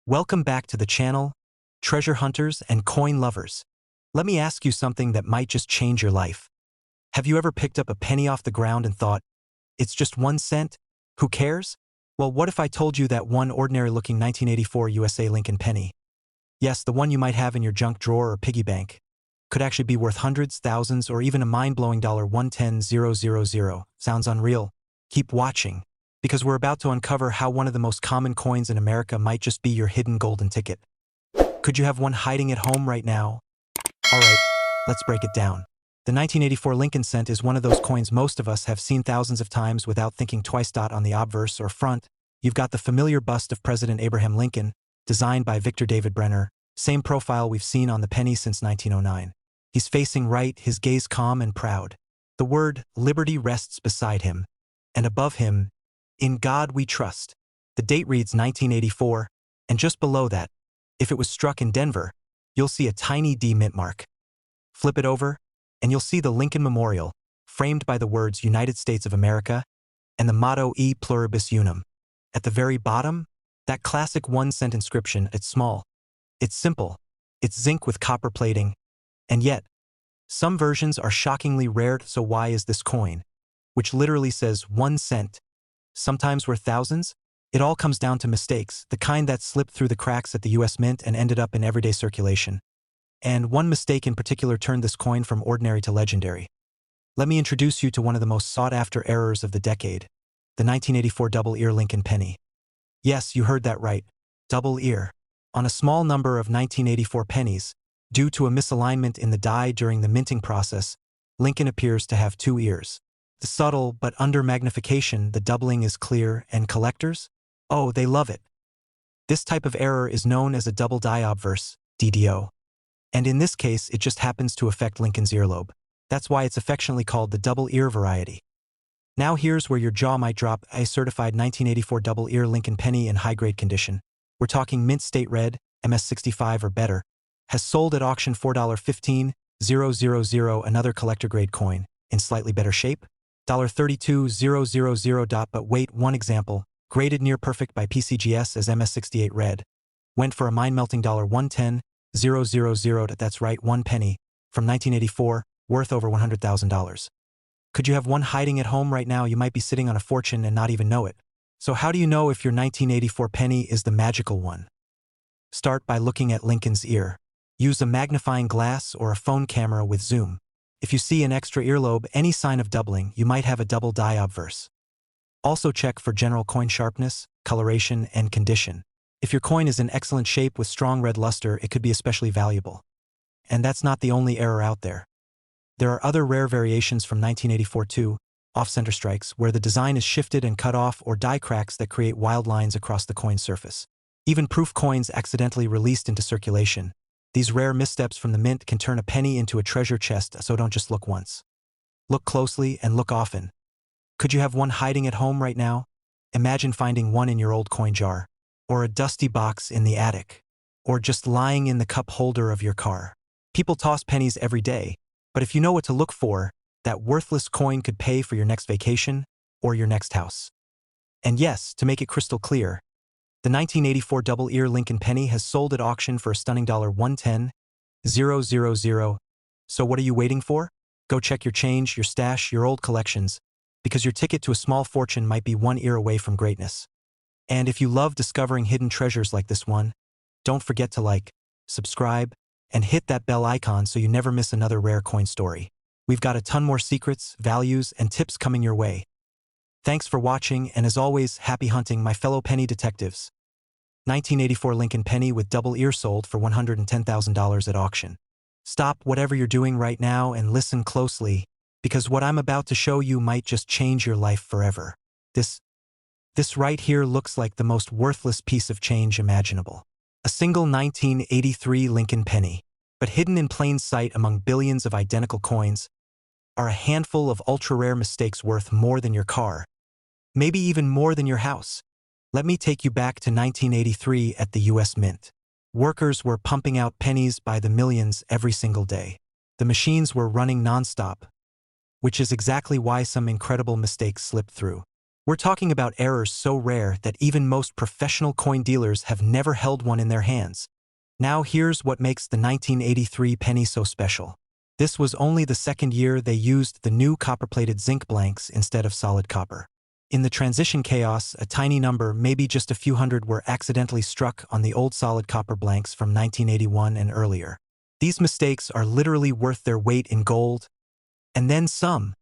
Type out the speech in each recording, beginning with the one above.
Welcome back to the channel, treasure hunters and coin lovers. Let me ask you something that might just change your life. Have you ever picked up a penny off the ground and thought, it's just 1 cent? Who cares? Well, what if I told you that one ordinary-looking 1984 USA Lincoln penny, yes, the one you might have in your junk drawer or piggy bank, could actually be worth hundreds, thousands, or even a mind-blowing $110,000. Sounds unreal? Keep watching, because we're about to uncover how one of the most common coins in America might just be your hidden golden ticket. Could you have one hiding at home right now? Alright, let's break it down. The 1984 Lincoln cent is one of those coins most of us have seen thousands of times without thinking twice. On the obverse or front, you've got the familiar bust of President Abraham Lincoln, designed by Victor David Brenner, same profile we've seen on the penny since 1909. He's facing right, his gaze calm and proud. The word liberty rests beside him, and above him, in God we trust. The date reads 1984, and just below that, if it was struck in Denver, you'll see a tiny D mint mark. Flip it over, and you'll see the Lincoln Memorial, framed by the words United States of America and the motto E Pluribus Unum. At the very bottom, that classic 1 cent inscription. It's small, it's simple, it's zinc with copper plating, and yet, some versions are shockingly rare. So why is this coin, which literally says 1 cent, sometimes worth thousands? It all comes down to mistakes, the kind that slipped through the cracks at the US Mint and ended up in everyday circulation. And one mistake in particular turned this coin from ordinary to legendary. Let me introduce you to one of the most sought-after errors of the decade, the 1984 double-ear Lincoln penny. Yes, you heard that right, double ear. On a small number of 1984 pennies, due to a misalignment in the die during the minting process, Lincoln appears to have 2 ears. The subtle, but under magnification, the doubling is clear, and collectors? Oh, they love it. This type of error is known as a double die obverse, DDO. And in this case, it just happens to affect Lincoln's earlobe. That's why it's affectionately called the double ear variety. Now here's where your jaw might drop. A certified 1984 double ear Lincoln penny in high-grade condition. We're talking mint state red, MS65 or better, has sold at auction $4.15,000. Another collector-grade coin, in slightly better shape, $32,000. But wait, one example, graded near perfect by PCGS as MS68 red, went for a mind-melting $110,000. That's right, 1 penny, from 1984, worth over $100,000. Could you have one hiding at home right now? You might be sitting on a fortune and not even know it. So how do you know if your 1984 penny is the magical one? Start by looking at Lincoln's ear. Use a magnifying glass or a phone camera with zoom. If you see an extra earlobe, any sign of doubling, you might have a double die obverse. Also check for general coin sharpness, coloration, and condition. If your coin is in excellent shape with strong red luster, it could be especially valuable. And that's not the only error out there. There are other rare variations from 1984 too, off-center strikes, where the design is shifted and cut off, or die cracks that create wild lines across the coin surface. Even proof coins accidentally released into circulation. These rare missteps from the mint can turn a penny into a treasure chest, so don't just look once. Look closely and look often. Could you have one hiding at home right now? Imagine finding one in your old coin jar, or a dusty box in the attic, or just lying in the cup holder of your car. People toss pennies every day, but if you know what to look for, that worthless coin could pay for your next vacation or your next house. And yes, to make it crystal clear, the 1984 double-ear Lincoln penny has sold at auction for a stunning $110,000. So what are you waiting for? Go check your change, your stash, your old collections, because your ticket to a small fortune might be 1 ear away from greatness. And if you love discovering hidden treasures like this one, don't forget to like, subscribe, and hit that bell icon so you never miss another rare coin story. We've got a ton more secrets, values, and tips coming your way. Thanks for watching, and as always, happy hunting, my fellow penny detectives. 1984 Lincoln penny with double ear sold for $110,000 at auction. Stop whatever you're doing right now and listen closely, because what I'm about to show you might just change your life forever. This right here looks like the most worthless piece of change imaginable. A single 1983 Lincoln penny, but hidden in plain sight among billions of identical coins, are a handful of ultra-rare mistakes worth more than your car, maybe even more than your house. Let me take you back to 1983 at the US Mint. Workers were pumping out pennies by the millions every single day. The machines were running non-stop, which is exactly why some incredible mistakes slipped through. We're talking about errors so rare that even most professional coin dealers have never held one in their hands. Now here's what makes the 1983 penny so special. This was only the second year they used the new copper-plated zinc blanks instead of solid copper. In the transition chaos, a tiny number, maybe just a few hundred, were accidentally struck on the old solid copper blanks from 1981 and earlier. These mistakes are literally worth their weight in gold, and then some.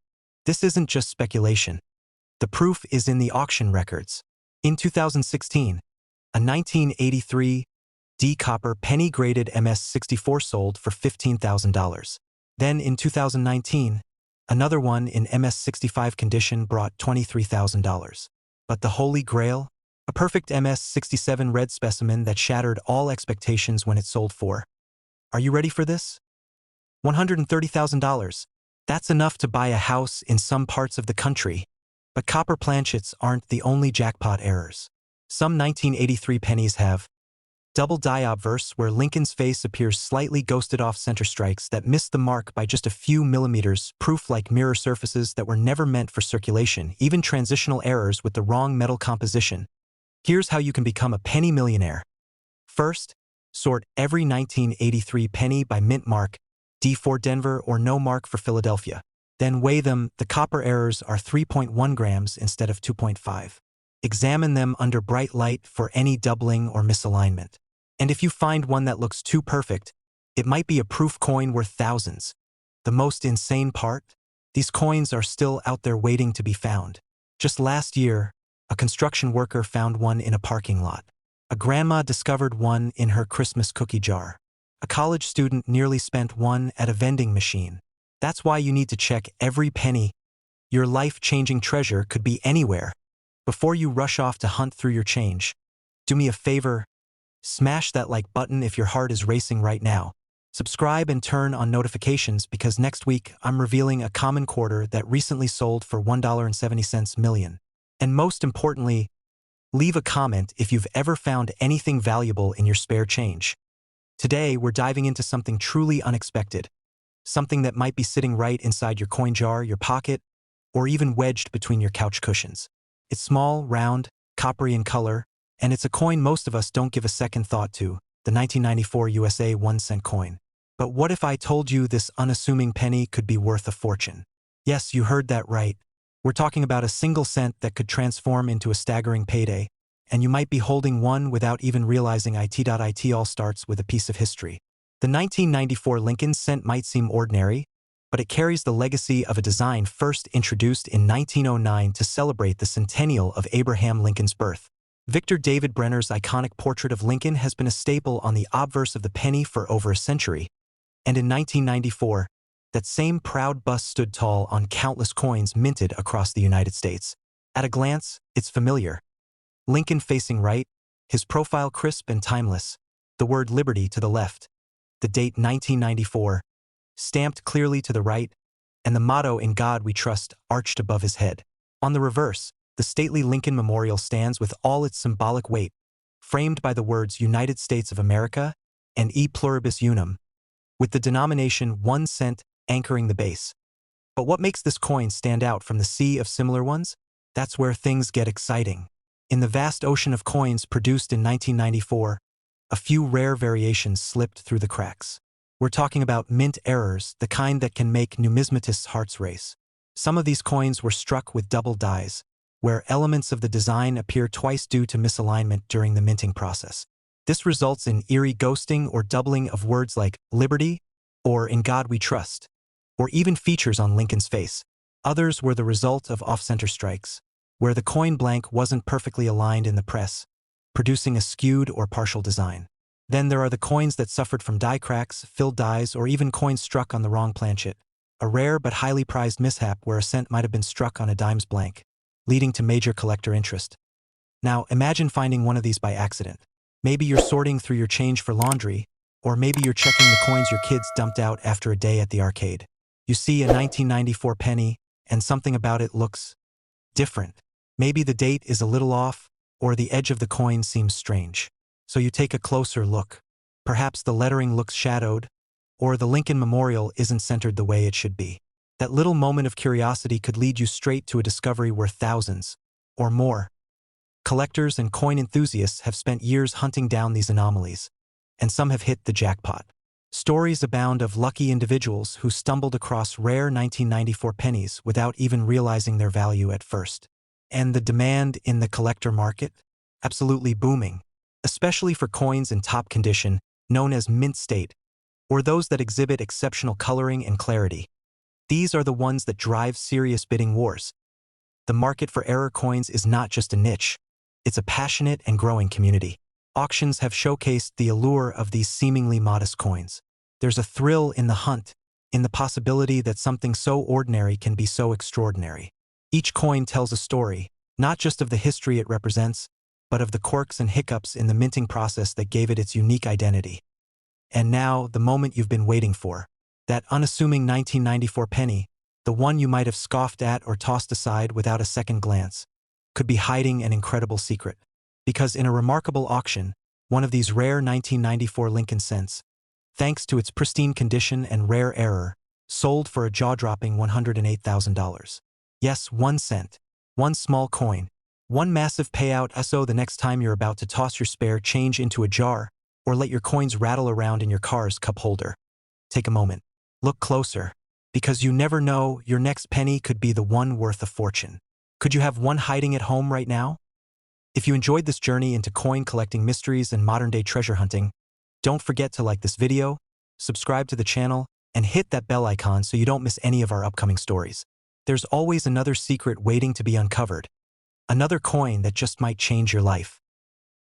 This isn't just speculation. The proof is in the auction records. In 2016, a 1983 D-copper penny-graded MS-64 sold for $15,000. Then in 2019, another one in MS-65 condition brought $23,000. But the Holy Grail? A perfect MS-67 red specimen that shattered all expectations when it sold for. Are you ready for this? $130,000. That's enough to buy a house in some parts of the country. But copper planchets aren't the only jackpot errors. Some 1983 pennies have double die obverse, where Lincoln's face appears slightly ghosted off center strikes that missed the mark by just a few millimeters, proof like mirror surfaces that were never meant for circulation, even transitional errors with the wrong metal composition. Here's how you can become a penny millionaire. First, sort every 1983 penny by mint mark, D for Denver or no mark for Philadelphia. Then weigh them. The copper errors are 3.1 grams instead of 2.5. Examine them under bright light for any doubling or misalignment. And if you find one that looks too perfect, it might be a proof coin worth thousands. The most insane part? These coins are still out there waiting to be found. Just last year, a construction worker found one in a parking lot. A grandma discovered one in her Christmas cookie jar. A college student nearly spent one at a vending machine. That's why you need to check every penny. Your life-changing treasure could be anywhere. Before you rush off to hunt through your change, do me a favor, smash that like button if your heart is racing right now. Subscribe and turn on notifications because next week I'm revealing a common quarter that recently sold for $1.70 million. And most importantly, leave a comment if you've ever found anything valuable in your spare change. Today we're diving into something truly unexpected. Something that might be sitting right inside your coin jar, your pocket, or even wedged between your couch cushions. It's small, round, coppery in color, and it's a coin most of us don't give a second thought to, the 1994 USA 1-cent coin. But what if I told you this unassuming penny could be worth a fortune? Yes, you heard that right. We're talking about a single cent that could transform into a staggering payday, and you might be holding one without even realizing it. It all starts with a piece of history. The 1994 Lincoln cent might seem ordinary, but it carries the legacy of a design first introduced in 1909 to celebrate the centennial of Abraham Lincoln's birth. Victor David Brenner's iconic portrait of Lincoln has been a staple on the obverse of the penny for over a century, and in 1994, that same proud bust stood tall on countless coins minted across the United States. At a glance, it's familiar. Lincoln facing right, his profile crisp and timeless, the word liberty to the left, the date 1994, stamped clearly to the right, and the motto "In God We Trust" arched above his head. On the reverse, the stately Lincoln Memorial stands with all its symbolic weight, framed by the words United States of America and E Pluribus Unum, with the denomination 1 cent anchoring the base. But what makes this coin stand out from the sea of similar ones? That's where things get exciting. In the vast ocean of coins produced in 1994, a few rare variations slipped through the cracks. We're talking about mint errors, the kind that can make numismatists' hearts race. Some of these coins were struck with double dies, where elements of the design appear twice due to misalignment during the minting process. This results in eerie ghosting or doubling of words like liberty or in God we trust, or even features on Lincoln's face. Others were the result of off-center strikes, where the coin blank wasn't perfectly aligned in the press, producing a skewed or partial design. Then there are the coins that suffered from die cracks, filled dies, or even coins struck on the wrong planchet, a rare but highly prized mishap where a cent might have been struck on a dime's blank, leading to major collector interest. Now, imagine finding one of these by accident. Maybe you're sorting through your change for laundry, or maybe you're checking the coins your kids dumped out after a day at the arcade. You see a 1994 penny, and something about it looks different. Maybe the date is a little off, or the edge of the coin seems strange. So you take a closer look. Perhaps the lettering looks shadowed, or the Lincoln Memorial isn't centered the way it should be. That little moment of curiosity could lead you straight to a discovery worth thousands. or more. Collectors and coin enthusiasts have spent years hunting down these anomalies, and some have hit the jackpot. Stories abound of lucky individuals who stumbled across rare 1994 pennies without even realizing their value at first. And the demand in the collector market? Absolutely booming, especially for coins in top condition, known as mint state, or those that exhibit exceptional coloring and clarity. These are the ones that drive serious bidding wars. The market for error coins is not just a niche, it's a passionate and growing community. Auctions have showcased the allure of these seemingly modest coins. There's a thrill in the hunt, in the possibility that something so ordinary can be so extraordinary. Each coin tells a story, not just of the history it represents, but of the quirks and hiccups in the minting process that gave it its unique identity. And now, the moment you've been waiting for. That unassuming 1994 penny, the one you might have scoffed at or tossed aside without a second glance, could be hiding an incredible secret. Because in a remarkable auction, one of these rare 1994 Lincoln cents, thanks to its pristine condition and rare error, sold for a jaw-dropping $108,000. Yes, 1 cent. One small coin. One massive payout. So the next time you're about to toss your spare change into a jar, or let your coins rattle around in your car's cup holder, take a moment. Look closer, because you never know, your next penny could be the one worth a fortune. Could you have one hiding at home right now? If you enjoyed this journey into coin collecting mysteries and modern-day treasure hunting, don't forget to like this video, subscribe to the channel, and hit that bell icon so you don't miss any of our upcoming stories. There's always another secret waiting to be uncovered, another coin that just might change your life.